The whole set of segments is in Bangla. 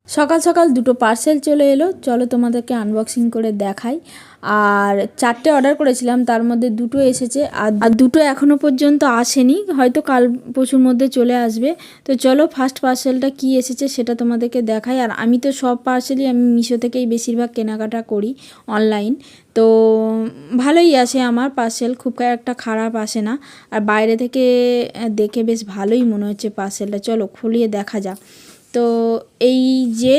সকাল সকাল দুটো পার্সেল চলে এলো, চলো তোমাদেরকে আনবক্সিং করে দেখাই। আর 4টে অর্ডার করেছিলাম, তার মধ্যে 2টো এসেছে আর 2টো এখনও পর্যন্ত আসেনি, হয়তো কাল পরশুর মধ্যে চলে আসবে। তো চলো ফার্স্ট পার্সেলটা কি এসেছে সেটা তোমাদেরকে দেখাই। আর আমি তো সব পার্সেলই আমি মিশো থেকেই বেশিরভাগ কেনাকাটা করি অনলাইন, তো ভালোই আসে আমার পার্সেল, খুব একটা খারাপ আসে না। আর বাইরে থেকে দেখে বেশ ভালোই মনে হচ্ছে পার্সেলটা, চলো খুলিয়ে দেখা যাক। তো এই যে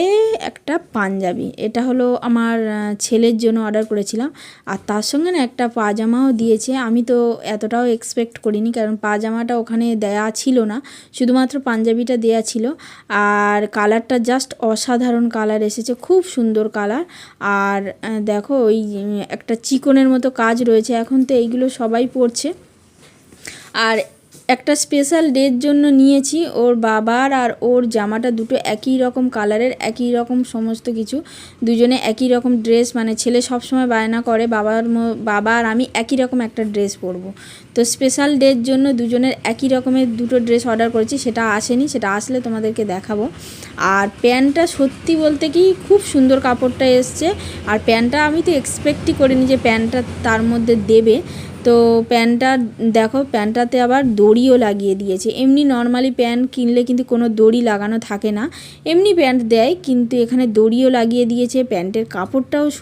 একটা পাঞ্জাবি, এটা হলো আমার ছেলের জন্য অর্ডার করেছিলাম। আর তার সঙ্গে না একটা পাজামাও দিয়েছে, আমি তো এতটাও এক্সপেক্ট করিনি, কারণ পাজামাটা ওখানে দেয়া ছিল না, শুধুমাত্র পাঞ্জাবিটা দেয়া ছিল। আর কালারটা জাস্ট অসাধারণ কালার এসেছে, খুব সুন্দর কালার। আর দেখো ওই একটা চিকনের মতো কাজ রয়েছে, এখন তো এইগুলো সবাই পরছে। আর একটা স্পেশাল ডের জন্য নিয়েছি, ওর বাবার আর ওর জামাটা দুটো একই রকম কালারের, একই রকম সমস্ত কিছু, দুজনে একই রকম ড্রেস, মানে ছেলে সবসময় বায়না করে বাবা আর আমি একই রকম একটা ড্রেস পরবো। তো স্পেশাল ডের জন্য দুজনের একই রকমের দুটো ড্রেস অর্ডার করেছি, সেটা আসেনি, সেটা আসলে তোমাদেরকে দেখাবো। আর প্যান্টটা সত্যি বলতে কি খুব সুন্দর কাপড়টা এসছে। আর প্যান্টটা আমি তো এক্সপেক্টই করিনি যে প্যান্টটা তার মধ্যে দেবে। তো প্যান্টটা দেখো, প্যান্টটাতে আবার দড়িও লাগিয়ে দিয়েছে। এমনি নর্মালি প্যান্ট কিনলে কিন্তু কোনো দড়ি লাগানো থাকে না, এমনি প্যান্ট দেয়, কিন্তু এখানে দড়িও লাগিয়ে দিয়েছে। প্যান্টের কাপড়টাও